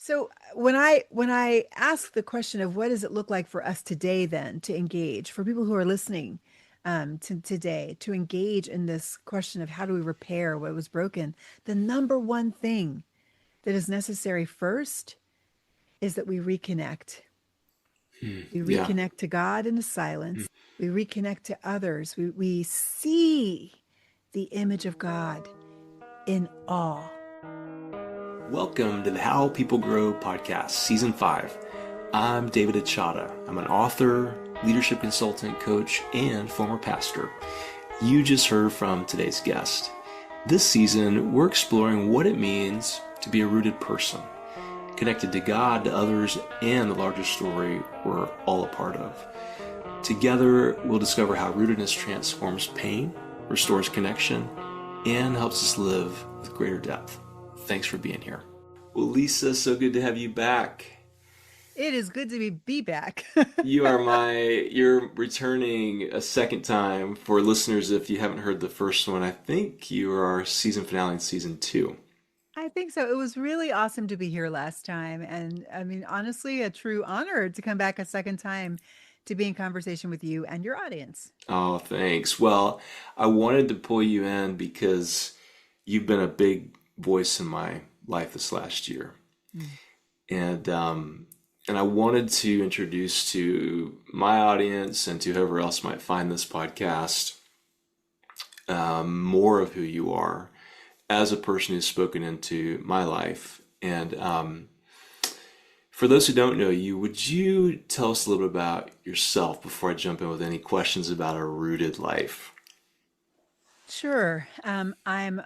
So when I ask the question of what does it look like for us today then to engage, for people who are listening to today, to engage in this question of how do we repair what was broken, the number one thing that is necessary first is that we reconnect. We Yeah. reconnect to God in the silence. We reconnect to others. We see the image of God in awe. Welcome to the How People Grow podcast, season 5. I'm David Achata. I'm an author, leadership consultant, coach, and former pastor. You just heard from today's guest. This season, we're exploring what it means to be a rooted person, connected to God, to others, and the larger story we're all a part of. Together, we'll discover how rootedness transforms pain, restores connection, and helps us live with greater depth. Thanks for being here. Well, Lisa, so good to have you back. It is good to be back. You're returning a second time. For listeners, if you haven't heard the first one, I think you are our season finale in season 2. I think so. It was really awesome to be here last time. And I mean, honestly, a true honor to come back a second time to be in conversation with you and your audience. Oh, thanks. Well, I wanted to pull you in because you've been a big voice in my life this last year. Mm. And I wanted to introduce to my audience and to whoever else might find this podcast more of who you are as a person who's spoken into my life. And for those who don't know you, would you tell us a little bit about yourself before I jump in with any questions about a rooted life? Sure. I'm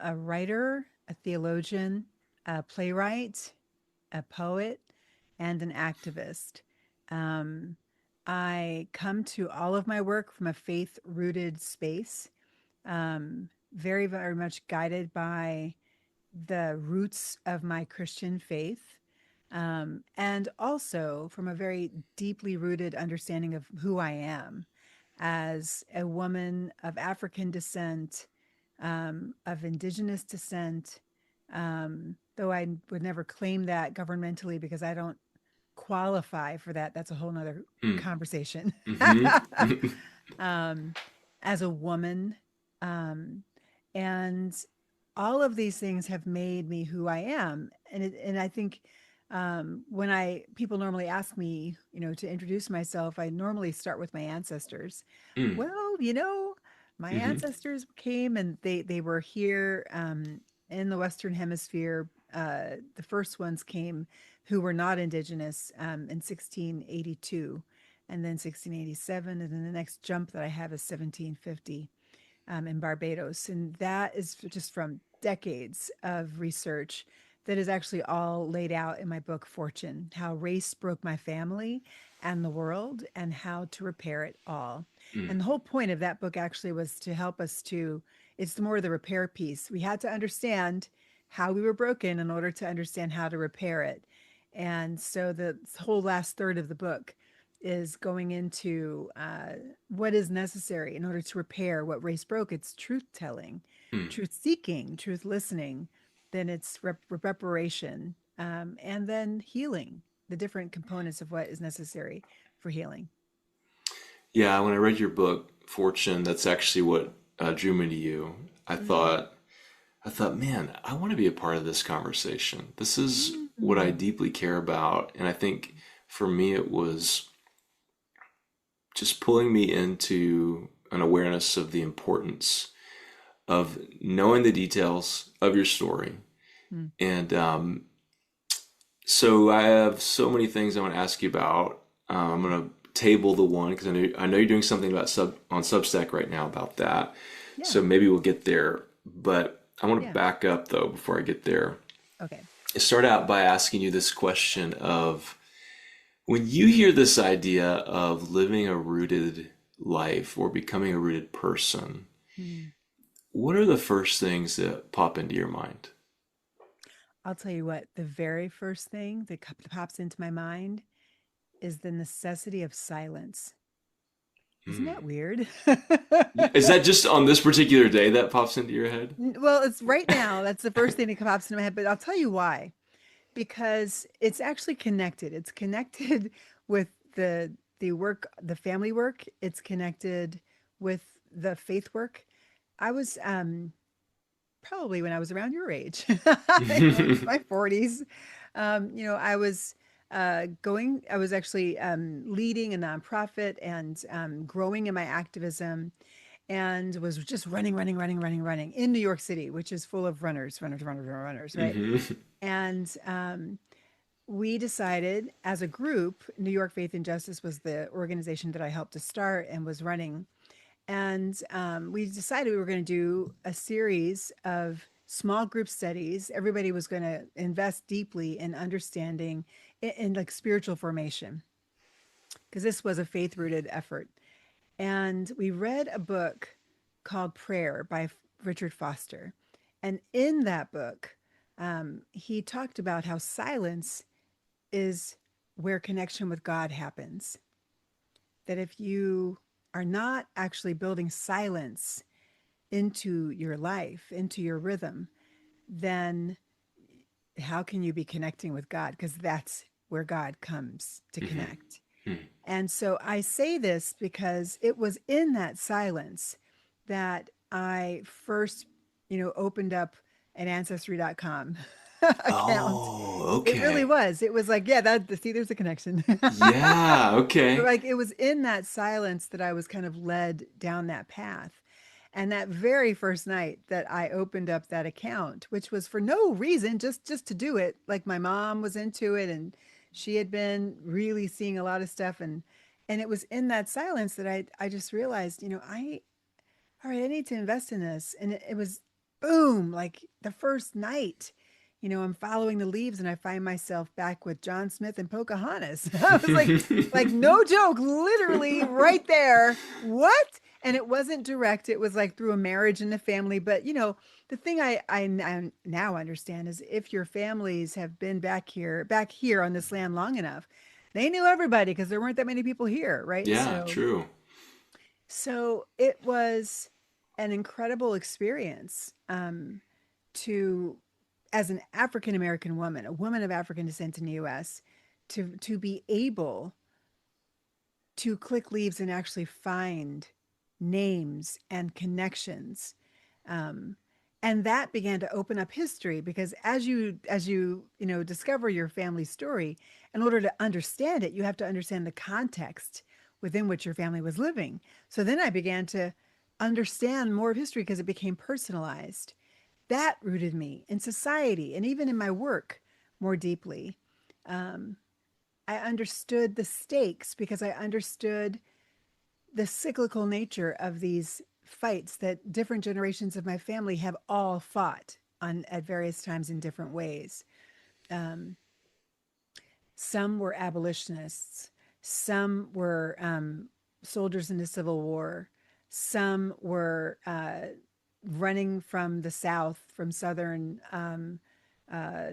a writer, a theologian, a playwright, a poet, and an activist. Um, I come to all of my work from a faith rooted space, very, very much guided by the roots of my Christian faith, and also from a very deeply rooted understanding of who I am as a woman of African descent, of indigenous descent, though I would never claim that governmentally because I don't qualify for that. That's a whole nother Mm. conversation. Mm-hmm. um, as a woman, um, and all of these things have made me who I am. And I think when I people normally ask me, to introduce myself, I normally start with my ancestors. Mm. Well, my Mm-hmm. ancestors came and they were here in the Western Hemisphere. The first ones came who were not indigenous in 1682, and then 1687, and then the next jump that I have is 1750 in Barbados. And that is just from decades of research that is actually all laid out in my book, Fortune: How Race Broke My Family and the World, and How to Repair It All. Mm. And the whole point of that book actually was to help us to, it's more the repair piece. We had to understand how we were broken in order to understand how to repair it. And so the whole last third of the book is going into what is necessary in order to repair what race broke. It's truth telling, Mm. truth seeking, truth listening, then it's reparation, and then healing, the different components of what is necessary for healing. Yeah, when I read your book, Fortune, that's actually what drew me to you. I Mm. thought, I thought, man, I want to be a part of this conversation. This is what I Mm. deeply care about. And I think for me, it was just pulling me into an awareness of the importance of knowing the details of your story. Mm. And so I have so many things I want to ask you about. I'm going to table the one because I know you're doing something about on Substack right now about that. Yeah. So maybe we'll get there. But I want to Yeah. back up though before I get there. Okay. I start out by asking you this question of when you hear this idea of living a rooted life or becoming a rooted person, Mm. what are the first things that pop into your mind? I'll tell you what, the very first thing that pops into my mind is the necessity of silence. Isn't Hmm. that weird? Is that just on this particular day that pops into your head? Well, it's right now. That's the first thing that pops into my head. But I'll tell you why. because it's actually connected. It's connected with the work, the family work. It's connected with the faith work. I was probably when I was around your age, my 40s. I was I was actually leading a nonprofit and growing in my activism and was just running in New York City, which is full of runners, right? Hmm. And we decided as a group, New York Faith and Justice was the organization that I helped to start and was running. And we decided we were going to do a series of small group studies. Everybody was going to invest deeply in understanding in like spiritual formation because this was a faith rooted effort. And we read a book called Prayer by Richard Foster. And in that book, he talked about how silence is where connection with God happens. That if you are not actually building silence into your life, into your rhythm, then how can you be connecting with God? Because that's where God comes to connect. And so I say this because it was in that silence that I first, opened up an ancestry.com account. Oh, It really okay. was. It was like, yeah, see, there's a connection. Yeah, okay. Like it was in that silence that I was kind of led down that path. And that very first night that I opened up that account, which was for no reason, just to do it, like my mom was into it and she had been really seeing a lot of stuff and it was in that silence that I just realized, all right, I need to invest in this. And it was boom, like the first night, I'm following the leaves and I find myself back with John Smith and Pocahontas. I was like no joke, literally right there. What? And it wasn't direct. It was like through a marriage in the family. But the thing I now understand is if your families have been back here on this land long enough, they knew everybody because there weren't that many people here, right? Yeah, true. So it was an incredible experience to, as an African American woman, a woman of African descent in the U.S., to be able to click leaves and actually find names and connections. Um, and that began to open up history because as you discover your family story, in order to understand it, you have to understand the context within which your family was living. So then I began to understand more of history because it became personalized. That rooted me in society and even in my work more deeply. Um, I understood the stakes because I understood the cyclical nature of these fights that different generations of my family have all fought on at various times in different ways. Um, some were abolitionists, some were soldiers in the Civil War, some were running from the South, from Southern uh,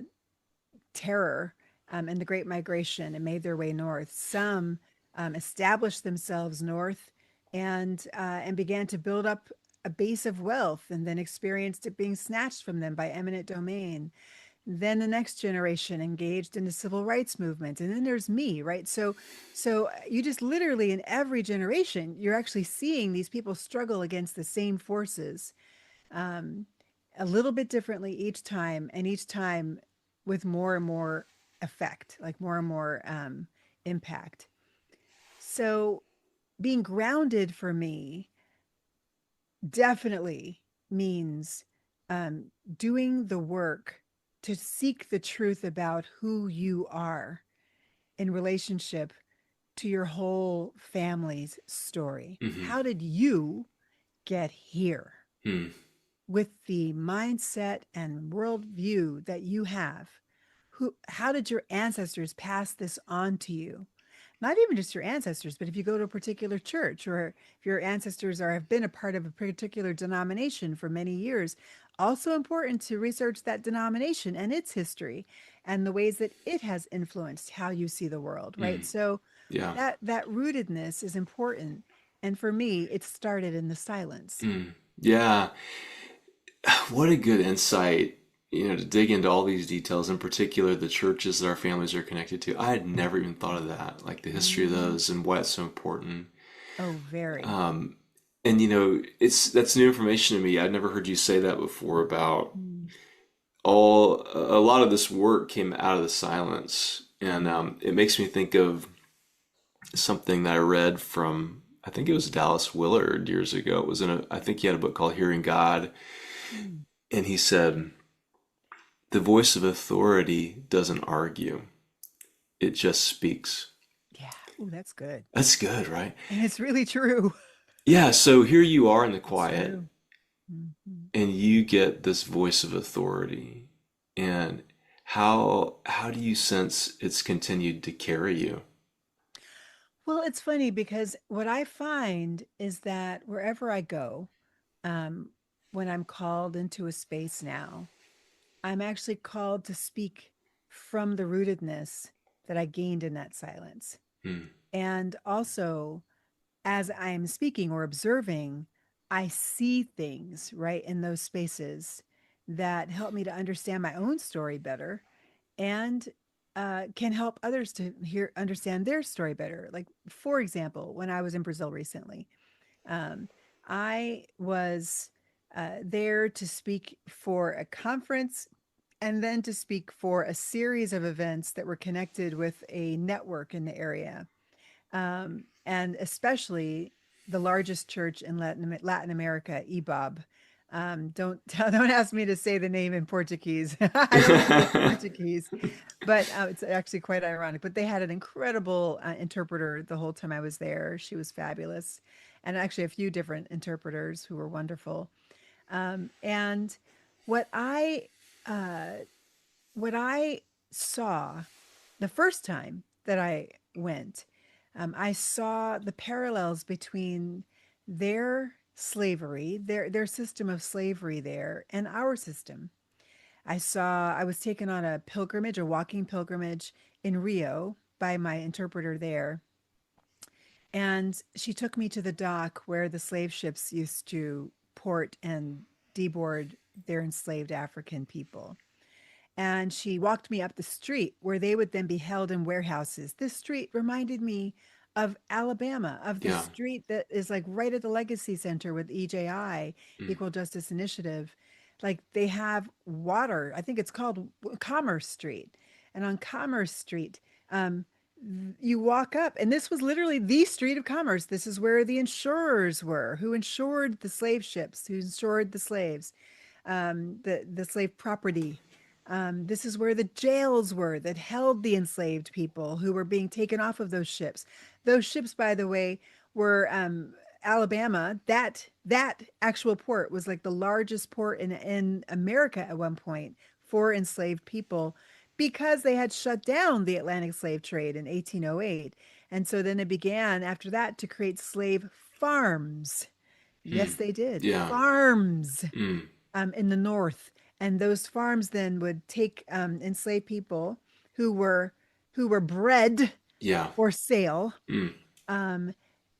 terror and the Great Migration and made their way north. Some established themselves north and began to build up a base of wealth and then experienced it being snatched from them by eminent domain. Then the next generation engaged in the civil rights movement, and then there's me, right? So you just literally in every generation you're actually seeing these people struggle against the same forces, um, a little bit differently each time, and each time with more and more effect, like more and more impact. So being grounded for me definitely means doing the work to seek the truth about who you are in relationship to your whole family's story. Hmm. How did you get here? Hmm. With the mindset and worldview that you have, how did your ancestors pass this on to you? Not even just your ancestors, but if you go to a particular church or if your ancestors are have been a part of a particular denomination for many years, also important to research that denomination and its history and the ways that it has influenced how you see the world, right? Hmm. So Yeah. that rootedness is important. And for me, it started in the silence. Hmm. Yeah. What a good insight to dig into all these details, in particular the churches that our families are connected to. I had never even thought of that, like the history of Mhm. those and why it's so important. Oh, very. And it's that's new information to me. I'd never heard you say that before about Mm. all a lot of this work came out of the silence, and it makes me think of something that I read from, I think it was Dallas Willard years ago. It was I think he had a book called Hearing God, Mm. and he said the voice of authority doesn't argue, it just speaks. Yeah. Oh, that's good. That's good, right? And it's really true. Yeah, so here you are in the It's quiet, true. Mhm. and you get this voice of authority. And how do you sense it's continued to carry you? Well, it's funny because what I find is that wherever I go, um, when I'm called into a space now, I'm actually called to speak from the rootedness that I gained in that silence. Hmm. And also, as I'm speaking or observing, I see things right in those spaces that help me to understand my own story better and can help others to understand their story better. Like, for example, when I was in Brazil recently, um, I was there to speak for a conference and then to speak for a series of events that were connected with a network in the area, and especially the largest church in Latin America, EBOB. Don't don't ask me to say the name in Portuguese. I don't speak Portuguese, but it's actually quite ironic. But they had an incredible interpreter the whole time I was there. She was fabulous, and actually a few different interpreters who were wonderful. And what I uh, what I saw the first time that I went, I saw the parallels between their slavery, their system of slavery there, and our system. I was taken on a pilgrimage, a walking pilgrimage in Rio by my interpreter there. And she took me to the dock where the slave ships used to port and deboard their enslaved African people. And she walked me up the street where they would then be held in warehouses. This street reminded me of Alabama, of the Yeah. street that is like right at the Legacy Center with EJI, Mm. Equal Justice Initiative. Like they have water. I think it's called Commerce Street. And on Commerce Street, um, you walk up, and this was literally the street of commerce. This is where the insurers were, who insured the slave ships, who insured the slaves, the slave property. This is where the jails were that held the enslaved people who were being taken off of those ships. Those ships, by the way, were Alabama. That actual port was like the largest port in America at one point for enslaved people because they had shut down the Atlantic slave trade in 1808. And so then it began after that to create slave farms. Mm. Yes, they did. Yeah. Farms Mm. in the north, and those farms then would take enslaved people who were bred Yeah. for sale Mm. um,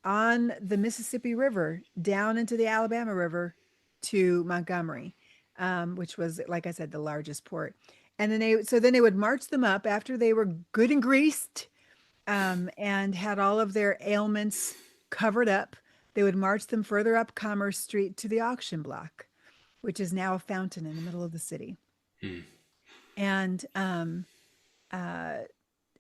on the Mississippi River down into the Alabama River to Montgomery, which was, like I said, the largest port. And then they would march them up after they were good and greased, and had all of their ailments covered up. They would march them further up Commerce Street to the auction block, which is now a fountain in the middle of the city. Mm. And uh,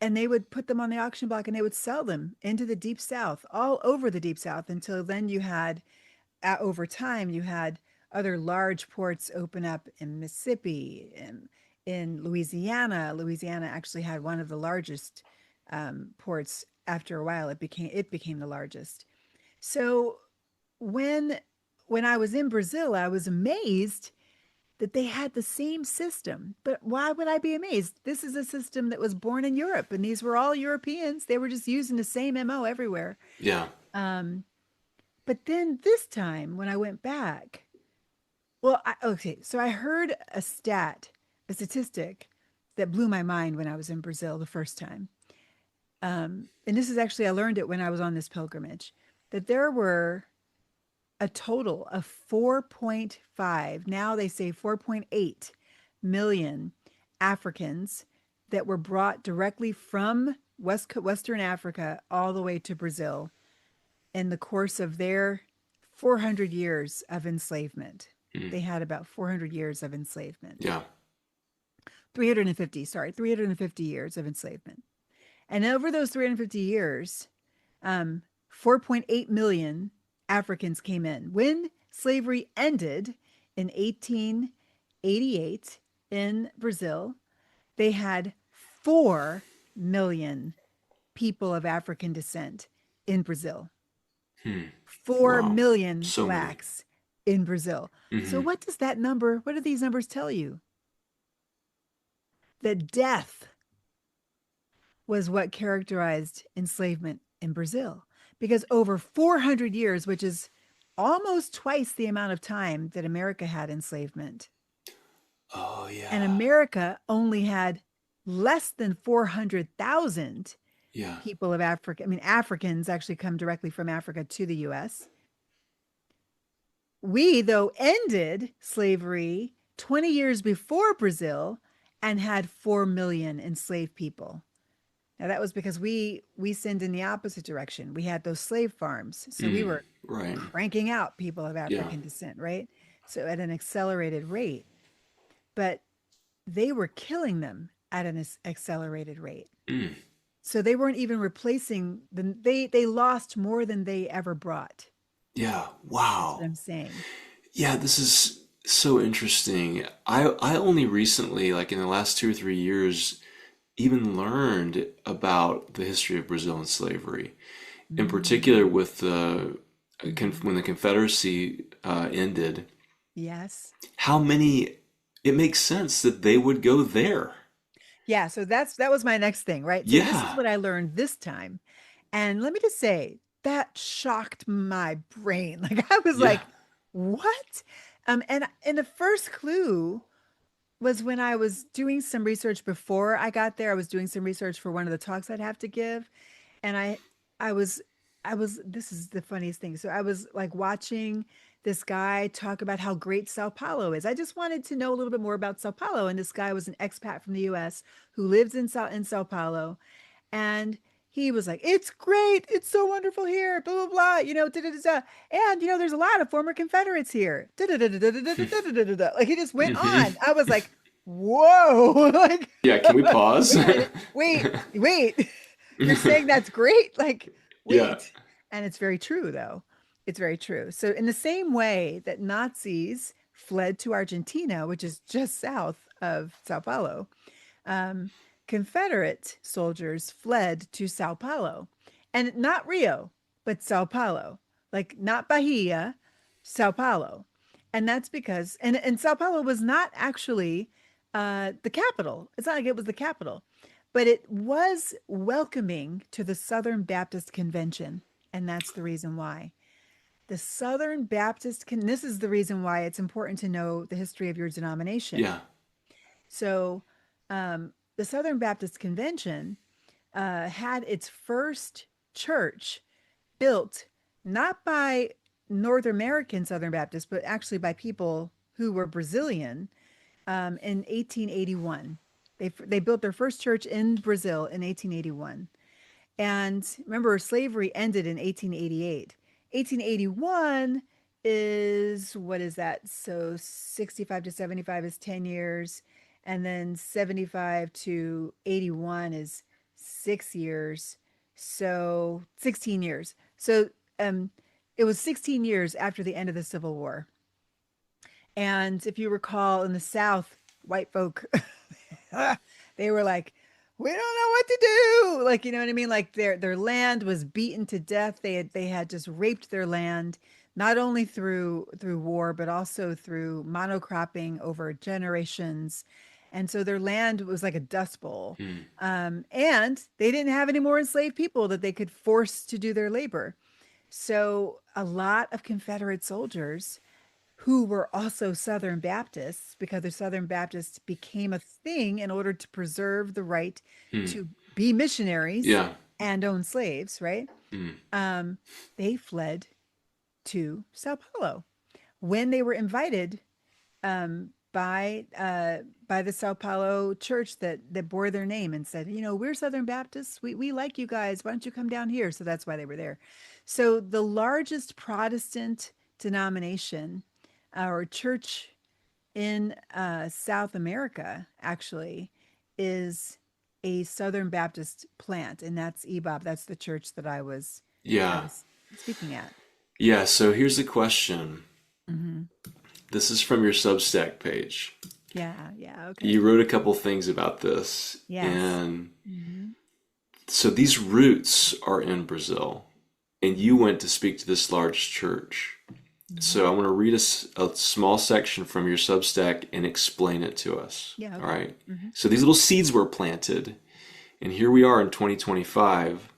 and they would put them on the auction block and they would sell them into the deep south, all over the deep south, until then you had, over time, you had other large ports open up in Mississippi and in Louisiana. Louisiana actually had one of the largest ports. After a while, it became the largest. So when when I was in Brazil, I was amazed that they had the same system. But why would I be amazed? This is a system that was born in Europe, and these were all Europeans. They were just using the same MO everywhere. Yeah. Um, but then this time when I went back, well, okay, so I heard a statistic that blew my mind when I was in Brazil the first time. And this is actually, I learned it when I was on this pilgrimage, that there were a total of 4.5, now they say 4.8 million Africans that were brought directly from Western Africa all the way to Brazil in the course of their 400 years of enslavement. Mm. They had about 400 years of enslavement. Yeah. 350, sorry, 350 years of enslavement. And over those 350 years, 4.8 million Africans came in. When slavery ended in 1888 in Brazil, they had 4 million people of African descent in Brazil. Hmm. 4 Wow. million So many. blacks in Brazil. So, Hmm. what do these numbers tell you? That death was what characterized enslavement in Brazil. Because over 400 years, which is almost twice the amount of time that America had enslavement, Oh, and yeah. America only had less than 400,000 Yeah. people of Africa. I mean, Africans actually come directly from Africa to the US. We, though, ended slavery 20 years before Brazil and had 4 million enslaved people. Now that was because we sinned in the opposite direction. We had those slave farms. So we Mm. were Right. cranking out people of Yeah. African descent, right? So at an accelerated rate. But they were killing them at an accelerated rate. Mm. So they weren't even replacing them. They lost more than they ever brought. Yeah. That's what Wow. I'm saying. Yeah, this is so interesting. I only recently, like in the last 2 or 3 years, even learned about the history of Brazil and slavery. In particular, Mm-hmm. with the Mm-hmm. when the Confederacy ended, Yes. how many? It makes sense that they would go there. Yeah, so that was my next thing, right? So this is Yeah. what I learned this time. And let me just say, that shocked my brain. Like I was Yeah. like, "What?" And the first clue was when I was doing some research before I got there. I was doing some research for one of the talks I'd have to give, and I was this is the funniest thing. So I was like watching this guy talk about how great Sao Paulo is. I just wanted to know a little bit more about Sao Paulo, and this guy was an expat from the US who lives in Sao Paulo, and he was like, "It's great. It's so wonderful here. Blah blah blah. You know, da, da, da, da. And you know, there's a lot of former Confederates here." Da, da, da, da, da, da, da, da, da, da, da. Like he just went Hmm. on. I was like, "Whoa!" Like, Yeah. Can we pause? wait a minute. Wait. You're saying that's great? Like, Yeah. wait. And it's very true, though. It's very true. So, in the same way that Nazis fled to Argentina, which is just south of Sao Paulo, um, Confederate soldiers fled to Sao Paulo, and not Rio, but Sao Paulo, like not Bahia, Sao Paulo. And that's because, and Sao Paulo was not actually the capital. It's not like it was the capital, but it was welcoming to the Southern Baptist Convention. And that's the reason why. The Southern this is the reason why it's important to know the history of your denomination. Yeah. So, the Southern Baptist Convention had its first church built not by North American Southern Baptists, but actually by people who were Brazilian in 1881. They built their first church in Brazil in 1881. And remember, slavery ended in 1888. 1881 is what is that? So 65 to 75 is 10 years. And then 75 to 81 is 6 years. So 16 years. So um, it was 16 years after the end of the Civil War. And if you recall, in the South, white folk, they were like, we don't know what to do. Like, you know what I mean? Like their land was beaten to death. They had just raped their land, not only through war, but also through monocropping over generations. And so their land was like a dust bowl. Mm. And they didn't have any more enslaved people that they could force to do their labor. So a lot of Confederate soldiers who were also Southern Baptists, because the Southern Baptists became a thing in order to preserve the right Mm. to be missionaries Yeah. and own slaves, right? Mm. Um, they fled to Sao Paulo when they were invited. by the Sao Paulo church that bore their name and said, we're Southern Baptists. We like you guys. Why don't you come down here? So that's why they were there. So the largest Protestant denomination or church in South America actually is a Southern Baptist plant, and that's EBOB. That's the church I Yeah. was speaking at. Yeah. So here's the question. Hmm. This is from your Substack page. Yeah, yeah, You okay. wrote a couple things about this. Yes. And Hmm. so these roots are in Brazil. And you went to speak to this large church. Hmm. So I want to read a small section from your Substack and explain it to us. Yeah, All okay. right. Hmm. So these little seeds were planted. And here we are in 2025.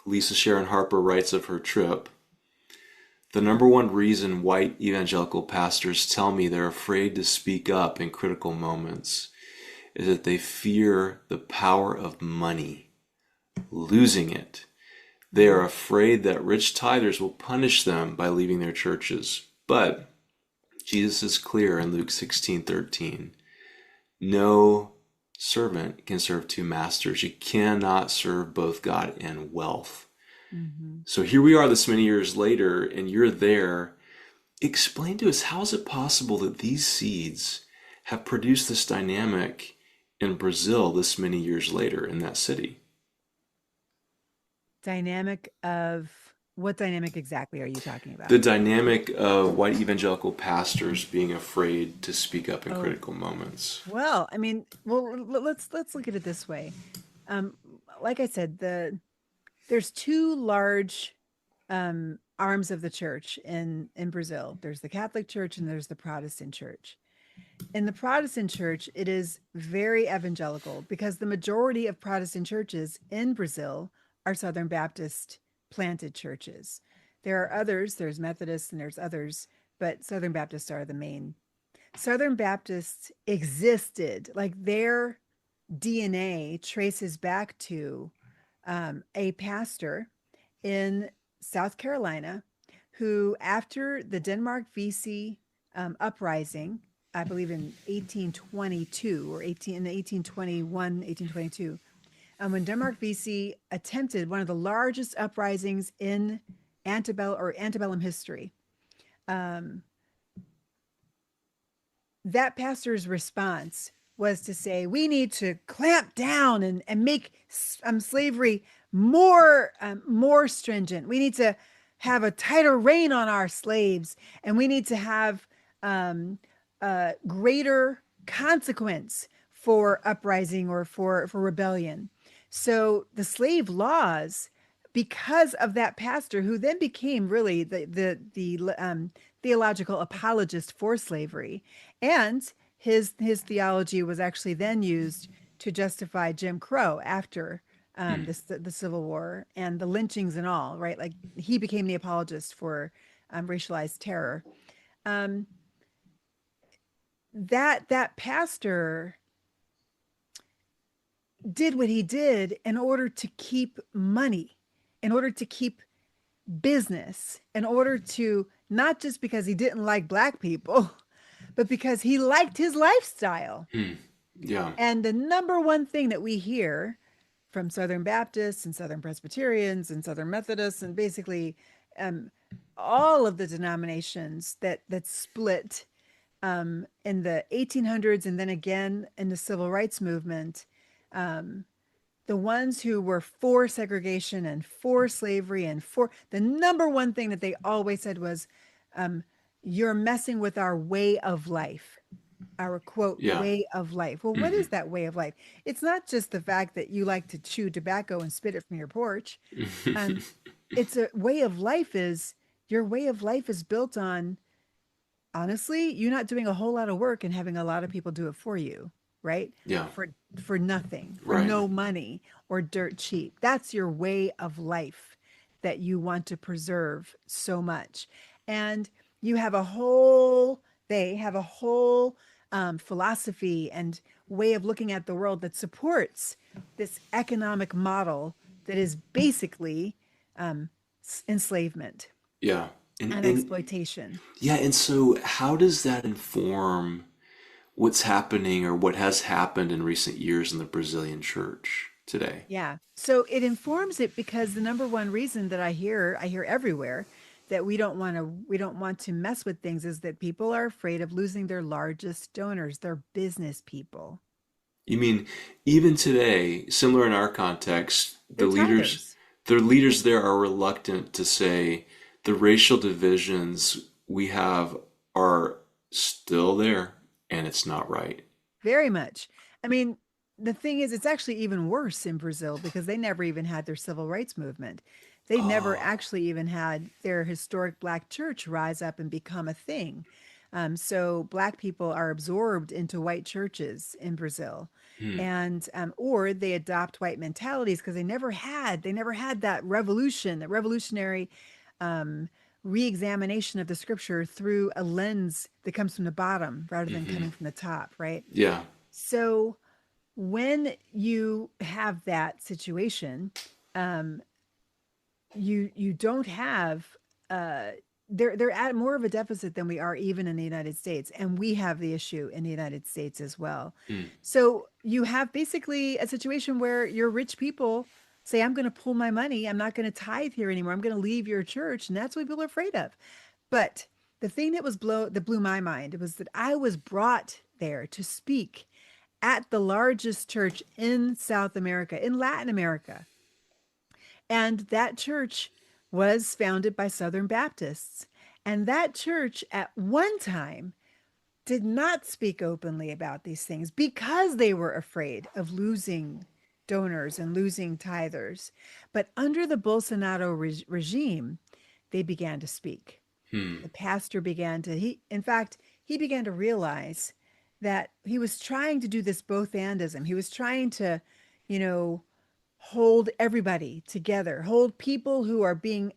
Lisa Sharon Harper writes of her trip. The number one reason white evangelical pastors tell me they're afraid to speak up in critical moments is that they fear the power of money, losing it. They are afraid that rich tithers will punish them by leaving their churches. But Jesus is clear in Luke 16:13. No servant can serve two masters. You cannot serve both God and wealth. Hmm. So here we are this many years later, and you're there. Explain to us, how is it possible that these seeds have produced this dynamic in Brazil this many years later in that city? Dynamic of what dynamic exactly are you talking The about? dynamic of white evangelical pastors being afraid to speak up in Oh, critical moments. well, I mean, well, let's look at it this way. Um, like I said, there's two large arms of the church in Brazil. There's the Catholic Church and there's the Protestant Church. In the Protestant church, it is very evangelical because the majority of Protestant churches in Brazil are Southern Baptist planted churches. There are others, there's Methodists and there's others, but Southern Baptists are the main. Southern Baptists existed, like their DNA traces back to a pastor in South Carolina who, after the Denmark VC uprising, I believe in 1822 or 18 in 1821, 1822, when Denmark VC attempted one of the largest uprisings in antebellum history. Um, that pastor's response was to say, we need to clamp down and make slavery more stringent. We need to have a tighter rein on our slaves, and we need to have um, greater consequence for uprising or for rebellion. So the slave laws, because of that pastor, who then became really the theological apologist for slavery, and his theology was actually then used to justify Jim Crow after Hmm. the Civil War and the lynchings and all. Right, like he became the apologist for racialized terror. Um, that pastor did what he did in order to keep money, in order to keep business, in order to not just because he didn't like black people, but because he liked his lifestyle. Hmm. Yeah. And the number one thing that we hear from Southern Baptists and Southern Presbyterians and Southern Methodists and basically um, all of the denominations that split in the 1800s and then again in the civil rights movement, um, the ones who were for segregation and for slavery and for the number one thing that they always said was, um, you're messing with our way of life, our quote Yeah. way of life. Well, what Hmm. is that way of life? It's not just the fact that you like to chew tobacco and spit it from your porch. um, it's a way of life is your way of life is built on, honestly, you're not doing a whole lot of work and having a lot of people do it for you, right? Yeah. For nothing, for Right. no money or dirt cheap. That's your way of life that you want to preserve so much. And you have a whole, they have a whole philosophy and way of looking at the world that supports this economic model that is basically um, enslavement Yeah. And and and exploitation. yeah, and so how does that inform what's happening or what has happened in recent years in the Brazilian church today. Yeah. So it informs it because the number one reason that I hear everywhere that we don't want to mess with things is that people are afraid of losing their largest donors, their business people. You mean even today, similar in our context, They're tithers. the leaders there are reluctant to say the racial divisions we have are still there and it's not right. Very much. I mean, the thing is, it's actually even worse in Brazil because they never even had their civil rights movement. They never Oh, actually even had their historic Black church rise up and become a thing. So Black people are absorbed into white churches in Brazil, hmm, and or they adopt white mentalities because they never had that revolution, that revolutionary um, re-examination of the scripture through a lens that comes from the bottom rather than hmm, coming from the top, right? yeah, So when you have that situation, um, you don't have uh, they're at more of a deficit than we are even in the United States, and we have the issue in the United States as well. hmm, So you have basically a situation where your rich people say, "I'm going to pull my money. I'm not going to tithe here anymore. I'm going to leave your church," and that's what people are afraid of. But the thing that blew my mind was that I was brought there to speak at the largest church in South America, in Latin America. And that church was founded by Southern Baptists. And that church at one time did not speak openly about these things because they were afraid of losing donors and losing tithers. But under the Bolsonaro regime, they began to speak. hmm, The pastor began to, in fact, he began to realize that he was trying to do this both andism. He was trying to, you know, hold everybody together, hold people who are being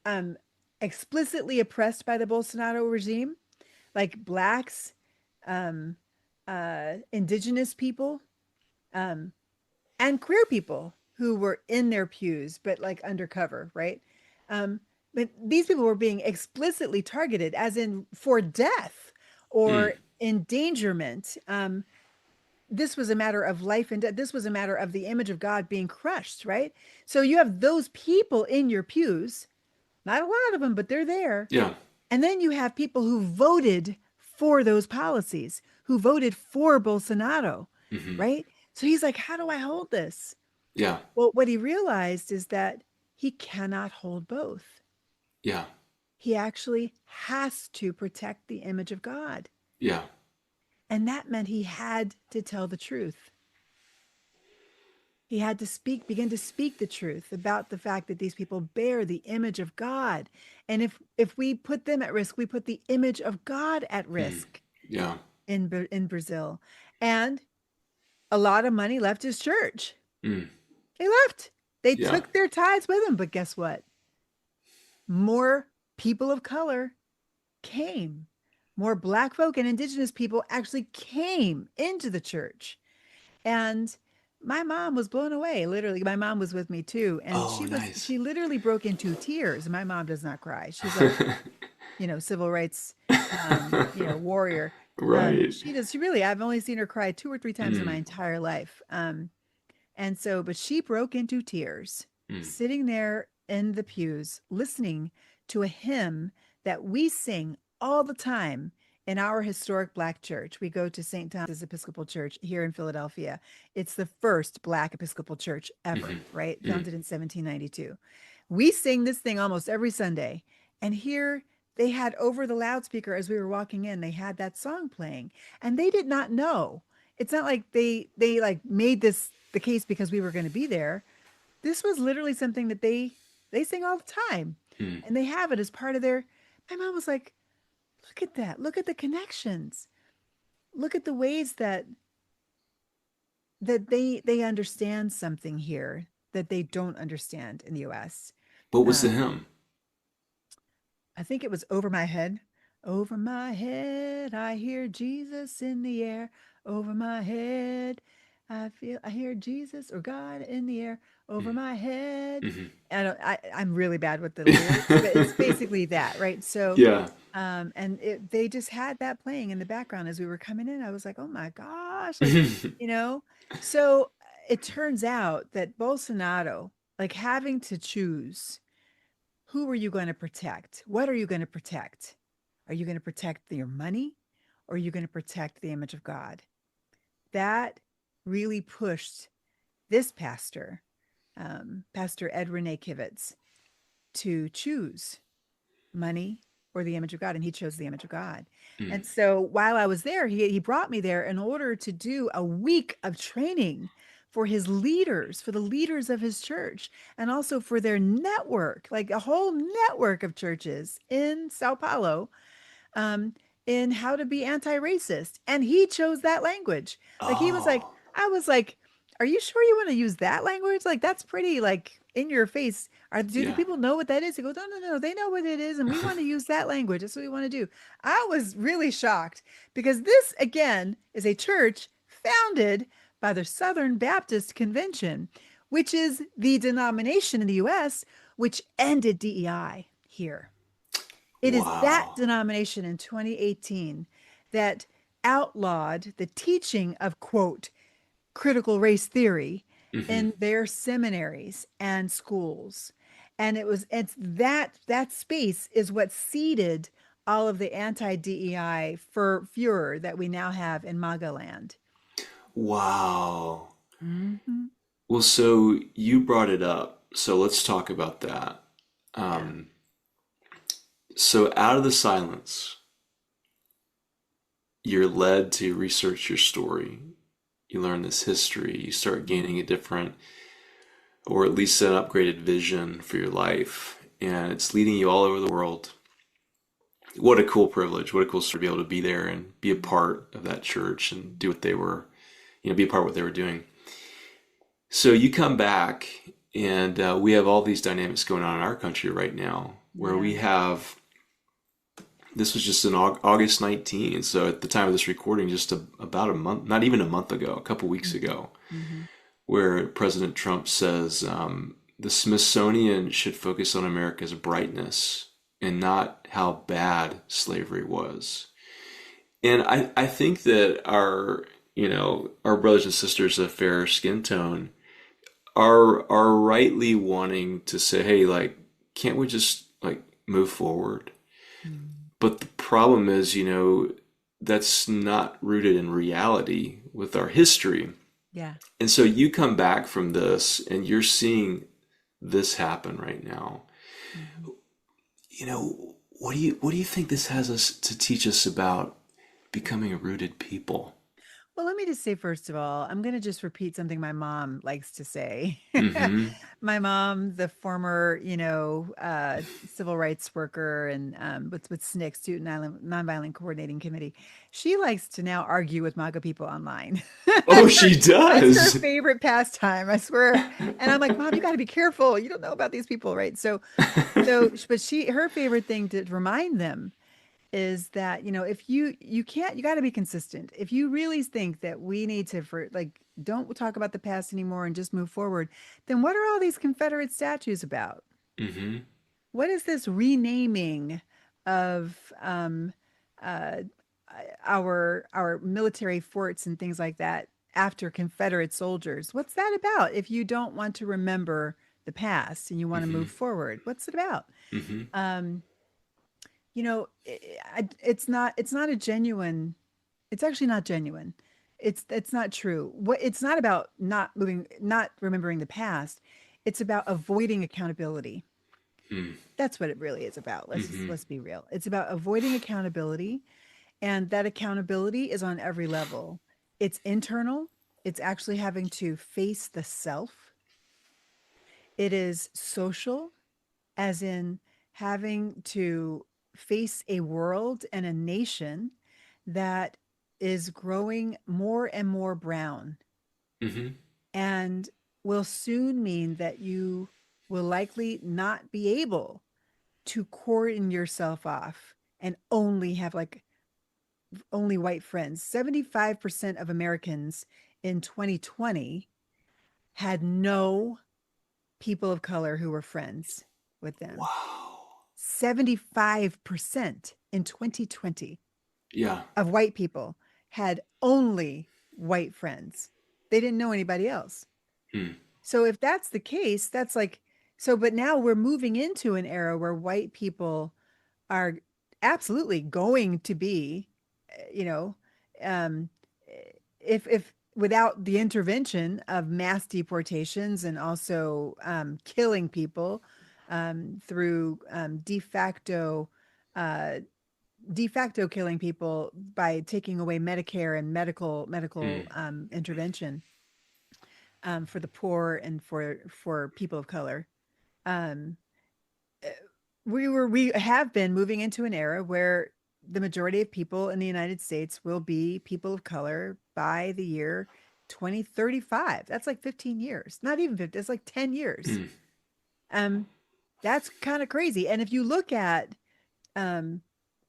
um, explicitly oppressed by the Bolsonaro regime, like blacks, um, indigenous people, um, and queer people who were in their pews but like undercover, right? Um, but these people were being explicitly targeted, as in for death hmm, or endangerment. This was a matter of life and death. This was a matter of the image of God being crushed, right? So you have those people in your pews, not a lot of them, but they're there. yeah, And then you have people who voted for those policies, who voted for Bolsonaro, hmm, right? So he's like, how do I hold this? yeah, Well, what he realized is that he cannot hold both. yeah, He actually has to protect the image of God. yeah, And that meant he had to tell the truth. He had to begin to speak the truth about the fact that these people bear the image of God. And if we put them at risk, we put the image of God at hmm, risk yeah, in Brazil. And a lot of money left his church. hmm, They left. They yeah. took their tithes with them. But guess what? More people of color came. More black folk and indigenous people actually came into the church. And my mom was blown away. Literally, my mom was with me too. And Oh, nice. she literally broke into tears. My mom does not cry. She's like, civil rights, warrior. Right. She really, I've only seen her cry two or three times in my Mm, entire life. And so, but she broke into tears, mm, sitting there in the pews, listening to a hymn that we sing all the time in our historic Black church. We go to St. Thomas's Episcopal Church here in Philadelphia. It's the first Black Episcopal church hmm, ever, right? mm, Founded in 1792. We sing this thing almost every Sunday. And here they had over the loudspeaker as we were walking in, they had that song playing. And they did not know. It's not like they like made this the case because we were going to be there. This was literally something that they sing all the time. mm. And they have it as part of their. My mom was like, "Look at that. Look at the connections. Look at the ways that they understand something here that they don't understand in the US." What was the Um, hymn? I think it was Over My Head. Over my head, I hear Jesus in the air. Over my head, I hear Jesus or God in the air. Over my head. Mm-hmm. I'm really bad with the lyrics, but it's basically that, right? So, Yeah. They just had that playing in the background as we were coming in. I was like, oh my gosh, like, you know, so it turns out that Bolsonaro, like having to choose who are you going to protect? What are you going to protect? Are you going to protect your money or are you going to protect the image of God? That really pushed this pastor, Pastor Ed Kivitz, to choose money or the image of God. And he chose the image of God. Mm. And so while I was there, he brought me there in order to do a week of training for his leaders, for the leaders of his church, and also for their network, like a whole network of churches in Sao Paulo, um, in how to be anti-racist. And he chose that language. Like he was like, Oh, I was like, are you sure you want to use that language? Like that's pretty like in your face. Do the yeah. people know what that is? He goes, no, no, no, they know what it is, and we want to use that language. That's what we want to do. I was really shocked because this again is a church founded by the Southern Baptist Convention, which is the denomination in the US which ended DEI here. It is that Wow. denomination in 2018 that outlawed the teaching of, quote, critical race theory Hmm. in their seminaries and schools. And it's that space is what seeded all of the anti-DEI furor that we now have in MAGA land. Wow. Mm-hmm. Well, so you brought it up. So let's talk about that. Yeah. Um, so out of the silence, you're led to research your story. You learn this history. You start gaining a different, or at least an upgraded vision for your life. And it's leading you all over the world. What a cool privilege. What a cool story to be able to be there and be a part of that church and do what they were, be a part of what they were doing. So you come back, and we have all these dynamics going on in our country right now, where Yeah. we have this was just in August 19th. So at the time of this recording, just about a month, not even a month ago, a couple weeks ago, Mm-hmm. where President Trump says the Smithsonian should focus on America's brightness and not how bad slavery was. And I think that our brothers and sisters of fair skin tone are rightly wanting to say, hey, like, can't we just like move forward? Mm-hmm. But the problem is, that's not rooted in reality with our history. Yeah. And so you come back from this and you're seeing this happen right now. Mm-hmm. What do you think this has us to teach us about becoming a rooted people? Well, let me just say, first of all, I'm going to just repeat something my mom likes to say. Mm-hmm. My mom, the former, civil rights worker and with SNCC, Student Nonviolent Coordinating Committee, she likes to now argue with MAGA people online. Oh, she That's her does. favorite pastime, I swear. And I'm like, Mom, you got to be careful. You don't know about these people, right? But her favorite thing to remind them is that if you can't, you got to be consistent. If you really think that we need to for like don't talk about the past anymore and just move forward, then what are all these Confederate statues about? Mm-hmm. What is this renaming of uh, our military forts and things like that after Confederate soldiers? What's that about? If you don't want to remember the past and you want to Mm-hmm. move forward, what's it about? Mm-hmm. um it's not a genuine, it's actually not genuine. It's not true. What it's not about not remembering the past. It's about avoiding accountability. That's what it really is about. Mm-hmm. Let's be real. It's about avoiding accountability, and that accountability is on every level. It's internal. It's actually having to face the self. It is social, as in having to face a world and a nation that is growing more and more brown Mm-hmm. and will soon mean that you will likely not be able to cordon yourself off and only have like only white friends. 75% of Americans in 2020 had no people of color who were friends with them. Wow. 75%. in 2020 Yeah. of white people had only white friends. They didn't know anybody else. Hmm. So if that's the case, that's like so but now we're moving into an era where white people are absolutely going to be you know um if without the intervention of mass deportations and also killing people through uh, de facto killing people by taking away Medicare and medical Hmm. intervention for the poor and for people of color. Um, we have been moving into an era where the majority of people in the United States will be people of color by the year 2035. That's like 15 years. Not even 50, it's like 10 years. Hmm. Um that's kind of crazy. And if you look at um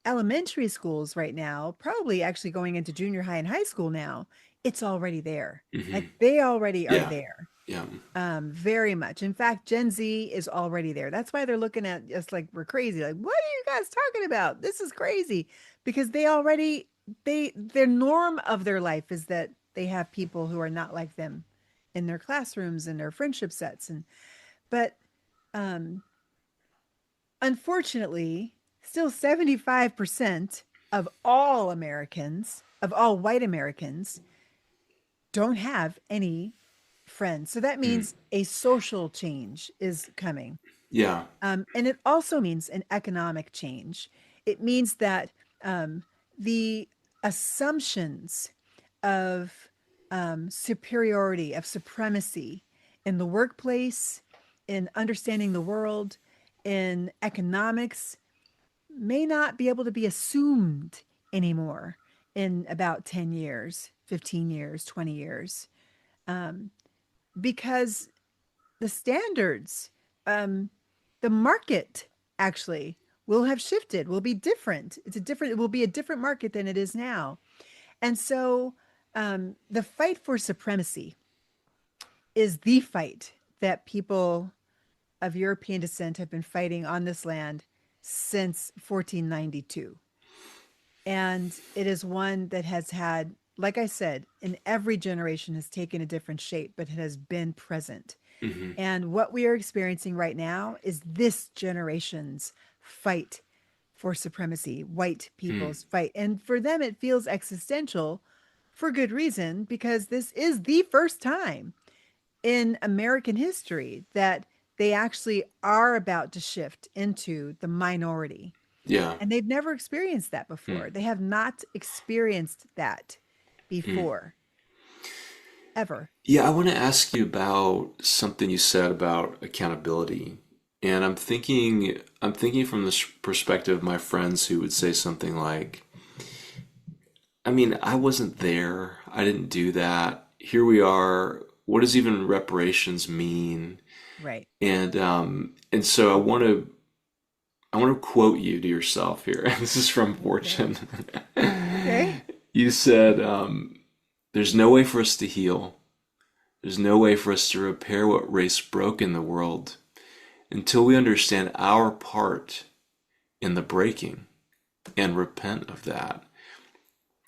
elementary schools right now, probably actually going into junior high and high school now, it's already there. Hmm. Like they already are Yeah. there. Yeah. Very much. In fact, Gen Z is already there. That's why they're looking at us like we're crazy. Like, what are you guys talking about? This is crazy. Because they already their norm of their life is that they have people who are not like them in their classrooms and their friendship sets. And but um unfortunately, still 75% of all Americans, of all white Americans, don't have any friends. So that Hmm. means a social change is coming. Yeah. And it also means an economic change. It means that the assumptions of superiority, of supremacy in the workplace, in understanding the world, in economics, may not be able to be assumed anymore in about 10 years, 15 years, 20 years, um, because the standards, um, the market actually will have shifted, will be different. It will be a different market than it is now. And so the fight for supremacy is the fight that people of European descent have been fighting on this land since 1492. And it is one that has had, like I said, in every generation has taken a different shape, but it has been present. Hmm. And what we are experiencing right now is this generation's fight for supremacy, white Hmm. people's fight. And for them, it feels existential for good reason, because this is the first time in American history that they actually are about to shift into the minority. Yeah. And they've never experienced that Hmm. before. They have not experienced that Hmm. before, ever. Yeah, I want to ask you about something you said about accountability. And I'm thinking from this perspective of my friends who would say something like, I mean, I wasn't there. I didn't do that. Here we are. What does even reparations mean? Right. And so I want to quote you to yourself here. This is from Okay. Fortune. Okay. You said, "There's no way for us to heal. There's no way for us to repair what race broke in the world until we understand our part in the breaking and repent of that."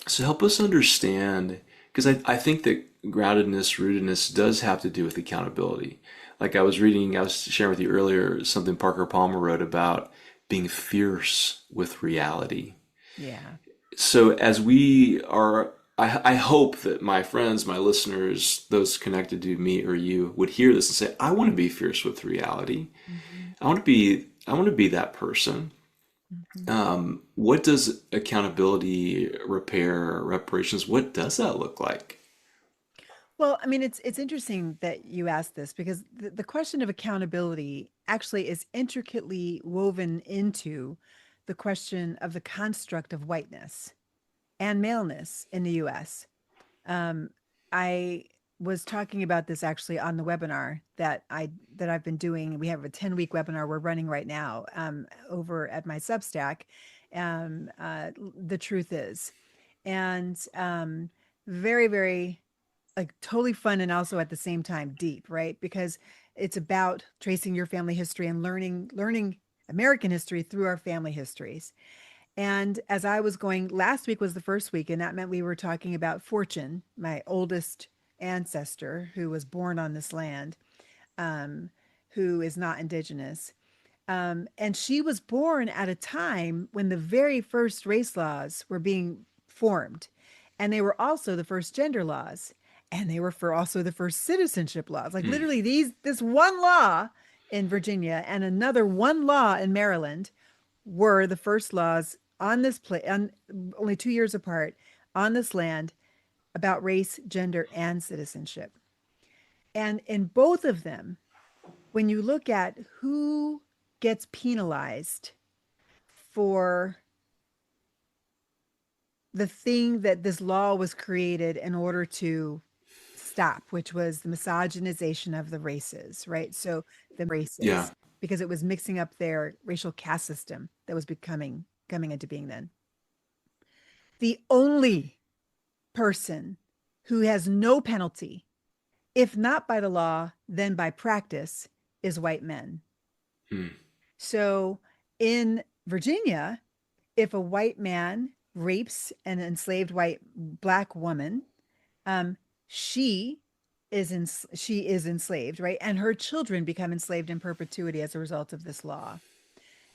So help us understand, because I think that groundedness, rootedness does have to do with accountability. Like I was sharing with you earlier something Parker Palmer wrote about being fierce with reality. Yeah. So as we are, I hope that my friends, my listeners, those connected to me or you would hear this and say, I want to be fierce with reality. Hmm. I want to be that person. Hmm. What does accountability, repair, reparations, what does that look like? Well, I mean, it's interesting that you asked this because the question of accountability actually is intricately woven into the question of the construct of whiteness and maleness in the U.S. Um, I was talking about this actually on the webinar that I've been doing. We have a 10-week webinar we're running right now over at my Substack. The truth is, and very very like totally fun and also at the same time deep, right? Because it's about tracing your family history and learning American history through our family histories. And as I was going, last week was the first week, and that meant we were talking about Fortune, my oldest ancestor who was born on this land, um, who is not indigenous. And she was born at a time when the very first race laws were being formed. And they were also the first gender laws. And they were for also the first citizenship laws. Like Mm. literally this one law in Virginia and another one law in Maryland were the first laws on this place, on only 2 years apart, on this land about race, gender, and citizenship. And in both of them, when you look at who gets penalized for the thing that this law was created in order to stop, which was the misogynization of the races, right? So the Yeah. races, because it was mixing up their racial caste system that was becoming coming into being then. The only person who has no penalty, if not by the law, then by practice, is white men. Mm. So in Virginia, if a white man rapes an enslaved white black woman, um, she she is enslaved, right? And her children become enslaved in perpetuity as a result of this law.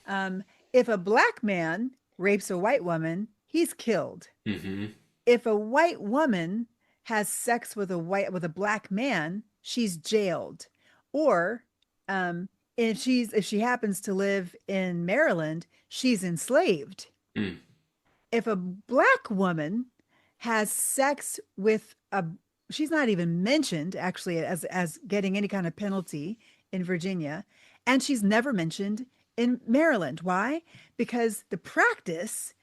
Um, if a black man rapes a white woman, he's killed. Mm-hmm. If a white woman has sex with a black man, she's jailed. Or um, if she happens to live in Maryland, she's enslaved. Mm. If a black woman has sex with a she's not even mentioned actually as getting any kind of penalty in Virginia, and she's never mentioned in Maryland. Why? Because the practice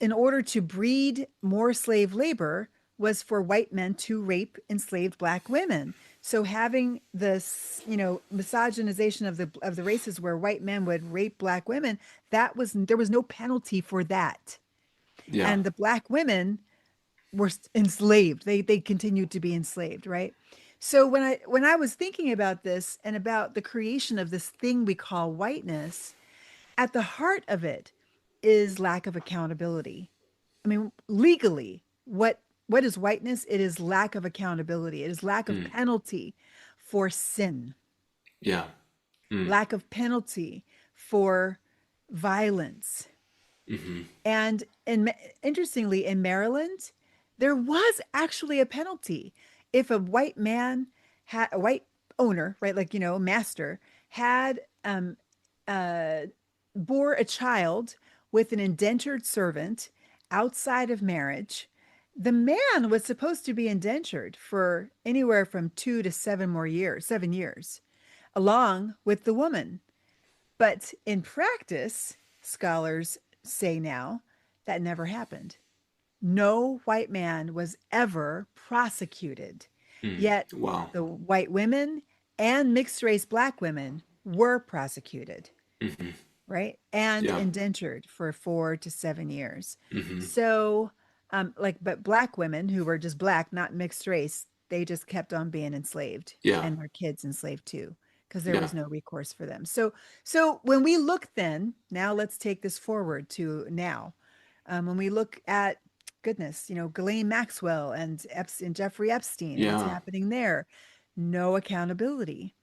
in order to breed more slave labor was for white men to rape enslaved black women. So having this, misogynization of the races where white men would rape black women, that was there was no penalty for that. Yeah. And the black women were enslaved. They continued to be enslaved, right? So when I was thinking about this and about the creation of this thing we call whiteness, at the heart of it is lack of accountability. I mean, legally, what is whiteness? It is lack of accountability. It is lack of Mm. penalty for sin, Yeah. Mm. lack of penalty for violence. Mm-hmm. And interestingly, in Maryland, there was actually a penalty if a white man had a white owner, right, like master had uh, bore a child with an indentured servant outside of marriage. The man was supposed to be indentured for anywhere from 2 to 7 more years, 7 years, along with the woman. But in practice, scholars say now that never happened. No white man was ever prosecuted. Mm. Yet Wow. the white women and mixed race black women were prosecuted, Mm-hmm. right? And Yeah. indentured for 4 to 7 years. Mm-hmm. So, but black women who were just black, not mixed race, they just kept on being enslaved Yeah. and their kids enslaved too, because there Yeah. was no recourse for them. So when we look then, now let's take this forward to now. When we look at goodness, Ghislaine Maxwell and Jeffrey Epstein, what's Yeah. happening there? No accountability.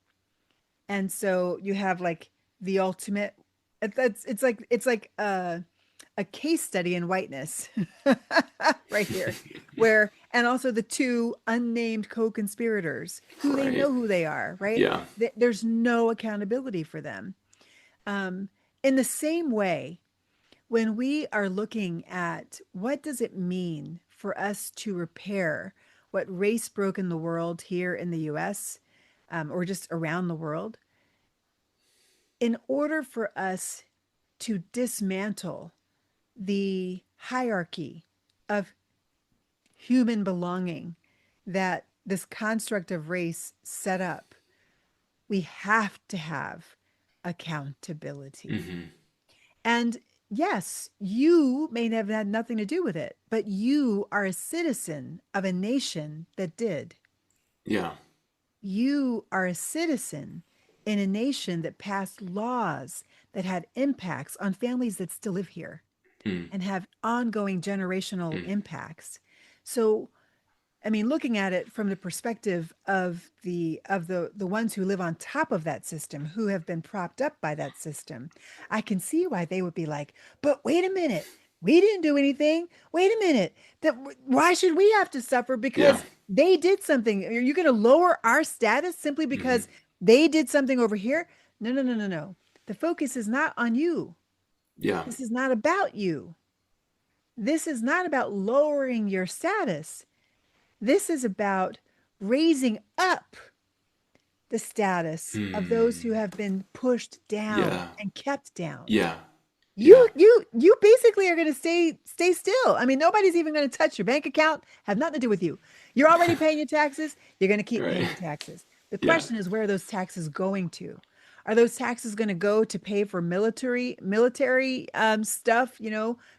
And so you have like the ultimate it's like a case study in whiteness right here, where and also the two unnamed co-conspirators who they Right. know who they are, right? Yeah. There's no accountability for them. um, in the same way, when we are looking at what does it mean for us to repair what race broke in the world here in the US, or just around the world, in order for us to dismantle the hierarchy of human belonging that this construct of race set up, we have to have accountability. Mm-hmm. And yes, you may have had nothing to do with it, but you are a citizen of a nation that did. Yeah. You are a citizen in a nation that passed laws that had impacts on families that still live here. Mm. and have ongoing generational Mm. impacts. So, I mean, looking at it from the perspective of the ones who live on top of that system, who have been propped up by that system, I can see why they would be like, "But wait a minute, we didn't do anything. Wait a minute, why should we have to suffer Yeah. because they did something? Are you going to lower our status simply Mm-hmm. because they did something over here?" No, no, no, no, no. The focus is not on you. Yeah. This is not about you. This is not about lowering your status. This is about raising up the status of those who Hmm. have been pushed down Yeah. and kept down. Yeah. Yeah. You basically are going to stay still. I mean, nobody's even going to touch your bank account. Have nothing to do with you. You're already paying your taxes. You're going to keep Right. paying your taxes. The Yeah. question is, where are those taxes going to? Are those taxes going to go to pay for military stuff?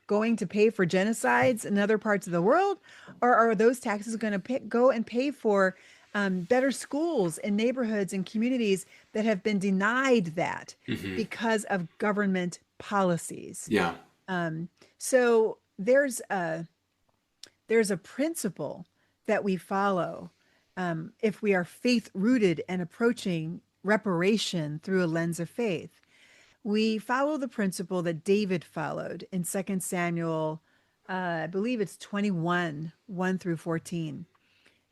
Going to pay for genocides in other parts of the world, or are those taxes going to go and pay for better schools and neighborhoods and communities that have been denied that Mm-hmm. because of government policies? Yeah. Um, so there's a principle that we follow if we are faith rooted and approaching reparation through a lens of faith. We follow the principle that David followed in 2 Samuel, I believe it's 21, 1 through 14.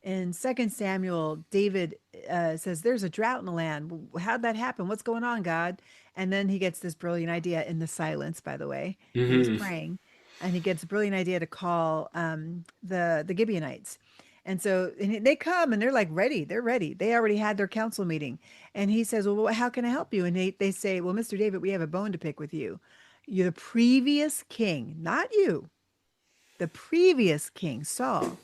In 2 Samuel, David says, "There's a drought in the land. How'd that happen? What's going on, God?" And then he gets this brilliant idea in the silence, by the way, when he's Mm-hmm. praying. And he gets a brilliant idea to call the Gibeonites. And they come and they're like ready. They're ready. They already had their council meeting. And he says, "Well, how can I help you?" And they say, "Well, Mr. David, we have a bone to pick with you. You're the previous king, not you. The previous king, Saul,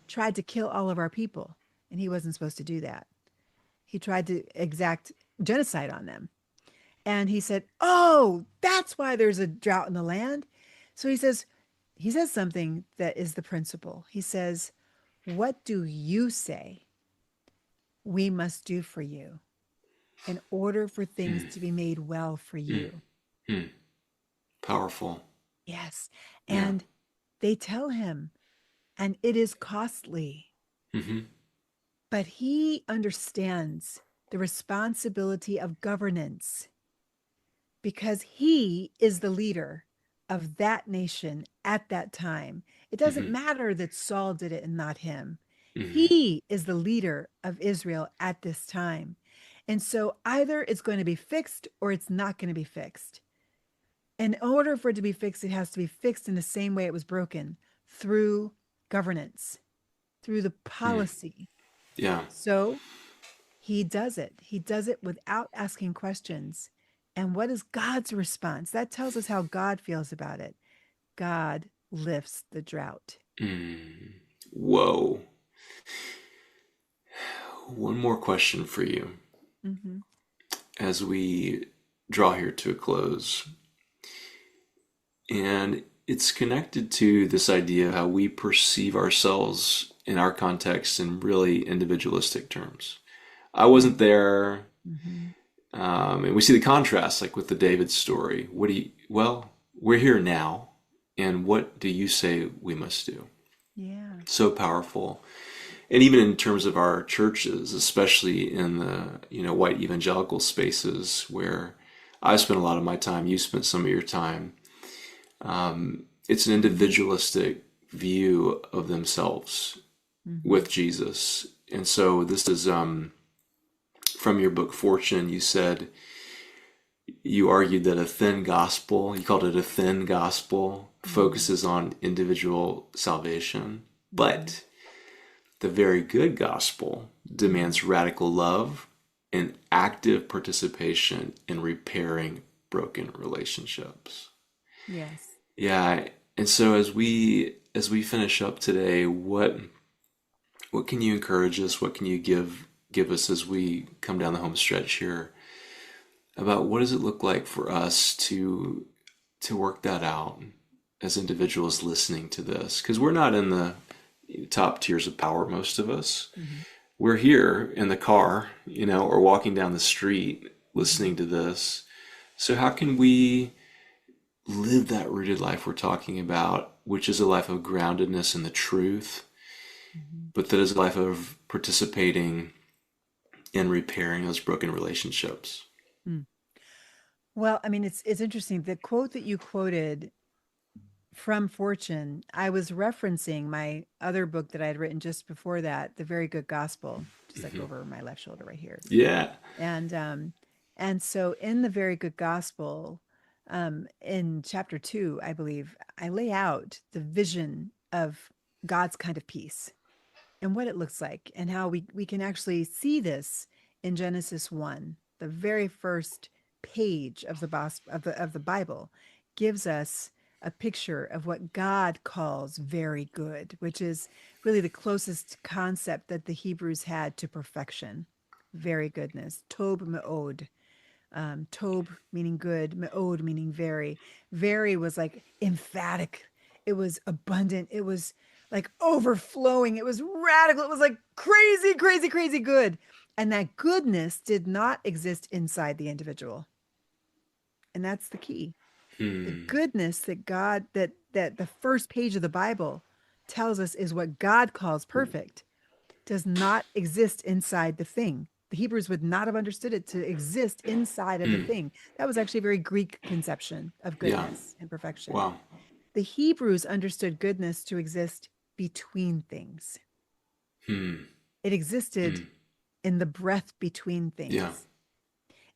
tried to kill all of our people, and he wasn't supposed to do that. He tried to exact genocide on them." And he said, "Oh, that's why there's a drought in the land." So he says something that is the principle. He says, "What do you say we must do for you in order for things to be made well for you?" Mm. Powerful. Yes. Yeah. And they tell him, and it is costly. Mm-hmm. But he understands the responsibility of governance because he is the leader of that nation at that time. It doesn't Mm-hmm. matter that Saul did it and not him. Mm-hmm. He is the leader of Israel at this time. And so either it's going to be fixed or it's not going to be fixed. In order for it to be fixed, it has to be fixed in the same way it was broken, through governance, through the Mm. policy. Yeah. So he does it. He does it without asking questions. And what is God's response? That tells us how God feels about it. God lifts the drought. Mm. Whoa. One more question for you Mm-hmm. as we draw here to a close. And it's connected to this idea of how we perceive ourselves in our context in really individualistic terms. I wasn't there, Mm-hmm. and we see the contrast, like with the David story. Well, we're here now, and what do you say we must do? Yeah. So powerful. And even in terms of our churches, especially in the, white evangelical spaces where I spent a lot of my time, you spent some of your time, it's an individualistic view of themselves Mm-hmm. with Jesus. And so this is from your book Fortune. You said you argued that a thin gospel, you called it a thin gospel, Mm-hmm. focuses on individual salvation, Mm-hmm. but the very good gospel Mm-hmm. demands radical love and active participation in repairing broken relationships. Yes. Yeah, and so as we finish up today, what can you encourage us? What can you give us as we come down the home stretch here about what does it look like for us to work that out as individuals listening to this? Because we're not in the top tiers of power, most of us. Mm-hmm. We're here in the car, or walking down the street Mm-hmm. listening to this. So how can we live that rooted life we're talking about, which is a life of groundedness in the truth, Mhm. but that is a life of participating in repairing those broken relationships. Mm. Well, I mean, it's interesting. The quote that you quoted from Fortune, I was referencing my other book that I had written just before that, The Very Good Gospel, just like over my left shoulder right here. Yeah. And so in The Very Good Gospel, in chapter 2, I believe, I lay out the vision of God's kind of peace and what it looks like and how we can actually see this in Genesis 1. The very first page of the Bible gives us a picture of what God calls very good, which is really the closest concept that the Hebrews had to perfection. Very goodness, tob me'od, Tob meaning good, me'od meaning very. Very was like emphatic. It was abundant. It was like overflowing. It was radical. It was like crazy, crazy, crazy good. And that goodness did not exist inside the individual. And that's the key. The goodness that that the first page of the Bible tells us is what God calls perfect does not exist inside the thing. The Hebrews would not have understood it to exist inside of the thing. That was actually a very Greek conception of Yeah. goodness and perfection. Wow. The Hebrews understood goodness to exist between things. It existed in the breath between Yeah. things,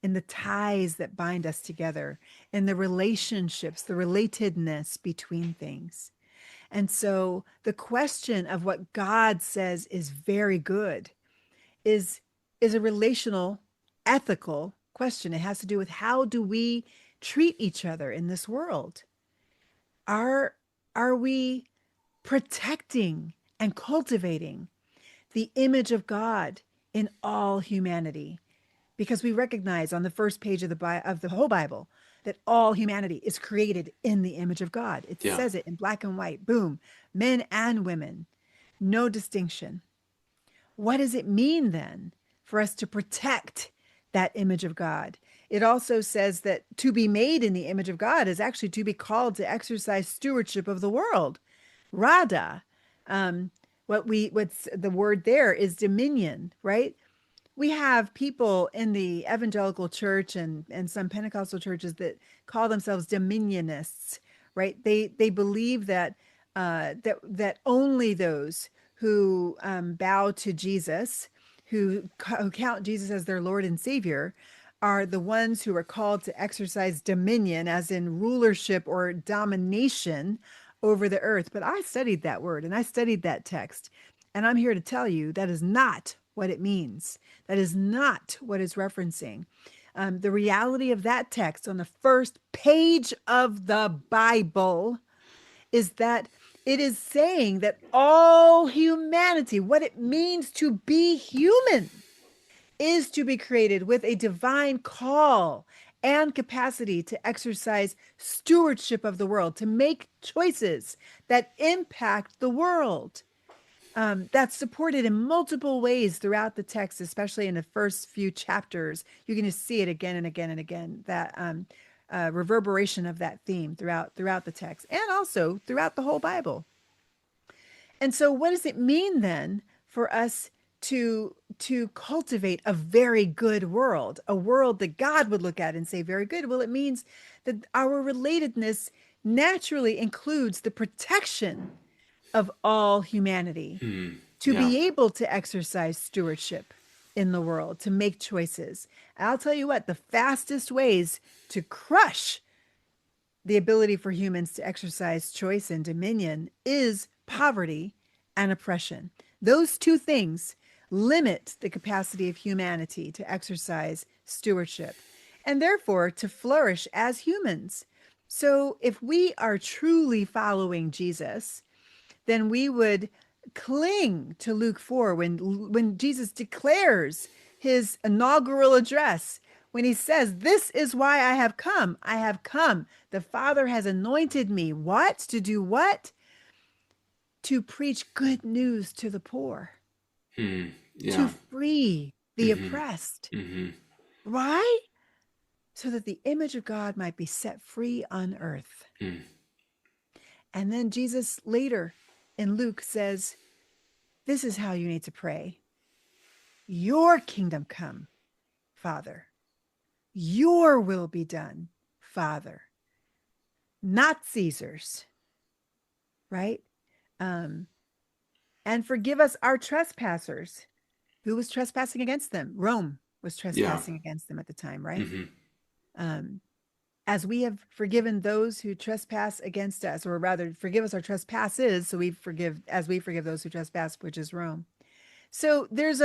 in the ties that bind us together, in the relationships, the relatedness between things. And so the question of what God says is very good is is a relational, ethical question. It has to do with how do we treat each other in this world? Are are we protecting and cultivating the image of God in all humanity? Because we recognize on the first page of the whole Bible that all humanity is created in the image of God. It Yeah. says it in black and white. Boom. Men and women. No distinction. What does it mean then for us to protect that image of God? It also says that to be made in the image of God is actually to be called to exercise stewardship of the world. Rada, what's the word there is dominion, right? We have people in the evangelical church and some Pentecostal churches that call themselves dominionists, right? They believe that that only those who bow to Jesus, who count Jesus as their Lord and Savior, are the ones who are called to exercise dominion, as in rulership or domination over the earth. But I studied that word and I studied that text. And I'm here to tell you that is not what it means. That is not what it's referencing. The reality of that text on the first page of the Bible is that it is saying that all humanity, what it means to be human, is to be created with a divine call and capacity to exercise stewardship of the world, to make choices that impact the world. That's supported in multiple ways throughout the text, especially in the first few chapters. You're going to see it again and again and again. That reverberation of that theme throughout the text, and also throughout the whole Bible. And so, what does it mean then for us to cultivate a very good world, a world that God would look at and say very good? Well, it means that our relatedness naturally includes the protection of all humanity, to Yeah. be able to exercise stewardship in the world, to make choices. And I'll tell you what, the fastest ways to crush the ability for humans to exercise choice and dominion is poverty and oppression. Those two things limit the capacity of humanity to exercise stewardship and therefore to flourish as humans. So, if we are truly following Jesus, then we would cling to Luke 4 when Jesus declares his inaugural address, when he says, "This is why I have come. I have come. The Father has anointed me." What? To do what? To preach good news to the poor, to Yeah. free the oppressed. Why? so that the image of God might be set free on earth. And then Jesus later in Luke says, this is how you need to pray. Your kingdom come, Father. Your will be done, Father. Not Caesar's, right? And forgive us our trespassers. Who was trespassing against them? Rome was Yeah. trespassing against them at the time, right? Um, as we have forgiven those who trespass against us, or rather, forgive us our trespasses, so we forgive as we forgive those who trespass, which is Rome. So and there's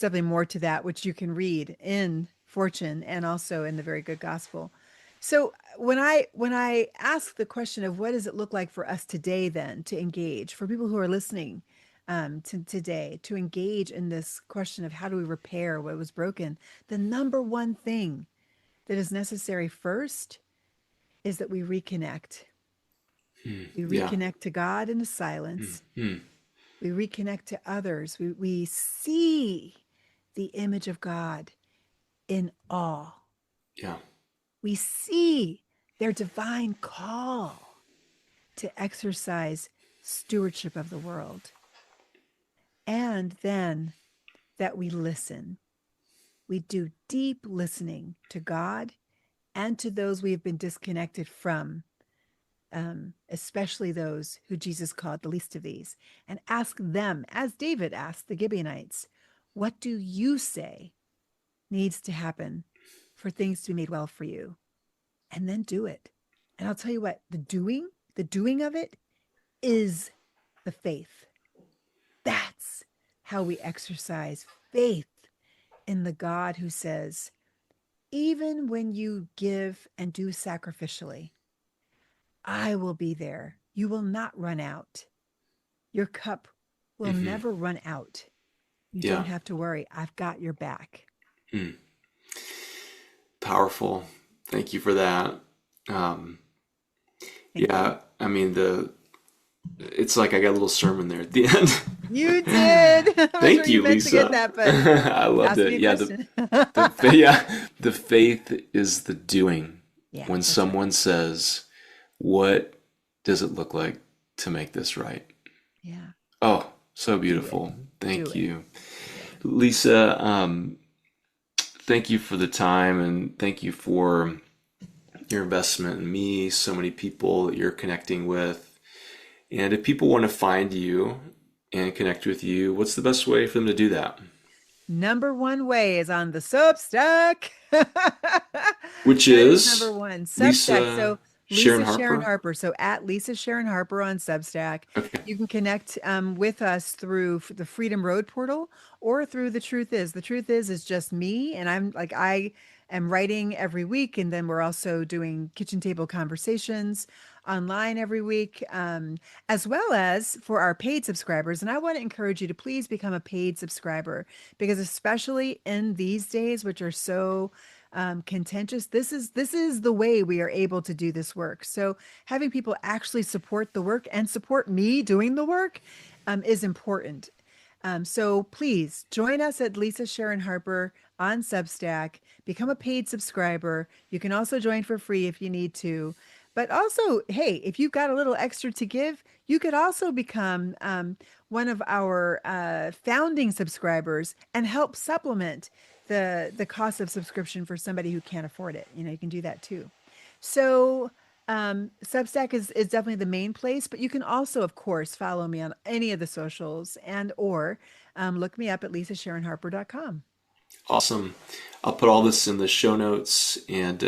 definitely more to that, which you can read in Fortune and also in the Very Good Gospel. So when I ask the question of what does it look like for us today, then to engage for people who are listening to today to engage in this question of how do we repair what was broken, the number one thing that is necessary first is that we reconnect. We Yeah. reconnect to God in the silence. We reconnect to others. We see the image of God in awe. Yeah. We see their divine call to exercise stewardship of the world. And then that we listen. We do deep listening to God and to those we have been disconnected from, especially those who Jesus called the least of these, and ask them, as David asked the Gibeonites, what do you say needs to happen for things to be made well for you? And then do it. And I'll tell you what, the doing of it is the faith. That's how we exercise faith in the God who says, even when you give and do sacrificially, I will be there. You will not run out. Your cup will never run out. You Yeah. don't have to worry. I've got your back. Powerful. Thank you for that. Um, Thank you. yeah. I mean, it's like I got a little sermon there at the end. You did. I'm not sure Thank you you, meant to get Lisa. that, but I loved ask me it. a Yeah. question. Yeah, the faith is the doing. Yeah, When that's right. someone says, what does it look like to make this right? Yeah. Oh, so Do it. beautiful. Do Thank it. you. Yeah. Lisa, thank you for the time and thank you for your investment in me, so many people that you're connecting with. And if people want to find you and connect with you, what's the best way for them to do that? Number one way is on the Substack. Which That is number is one. Substack. Lisa So Sharon Lisa Sharon Harper. Harper. So at Lisa Sharon Harper on Substack, Okay. you can connect with us through the Freedom Road portal or through the Truth Is. The Truth is just me, and I am writing every week, and then we're also doing kitchen table conversations online every week, as well as for our paid subscribers. And I want to encourage you to please become a paid subscriber because especially in these days, which are so contentious, this is the way we are able to do this work. So having people actually support the work and support me doing the work is important. So please join us at Lisa Sharon Harper on Substack. Become a paid subscriber. You can also join for free if you need to. But also, hey, if you've got a little extra to give, you could also become one of our founding subscribers and help supplement the cost of subscription for somebody who can't afford it. You can do that too. So Substack is definitely the main place, but you can also, of course, follow me on any of the socials and or look me up at lisasharonharper.com. Awesome. I'll put all this in the show notes. And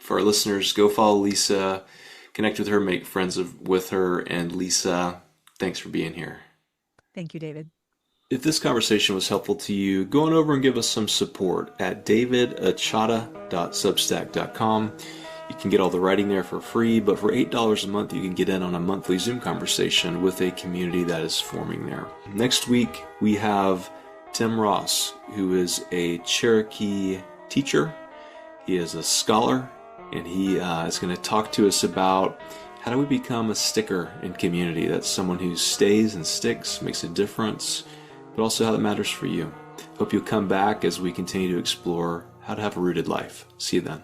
for our listeners, go follow Lisa, connect with her, make friends with her. And Lisa, thanks for being here. Thank you, David. If this conversation was helpful to you, go on over and give us some support at davidachata.substack.com. You can get all the writing there for free, but for $8 a month, you can get in on a monthly Zoom conversation with a community that is forming there. Next week, we have Tim Ross, who is a Cherokee teacher. He is a scholar, and he is going to talk to us about how do we become a sticker in community. That's someone who stays and sticks, makes a difference, but also how that matters for you. Hope you'll come back as we continue to explore how to have a rooted life. See you then.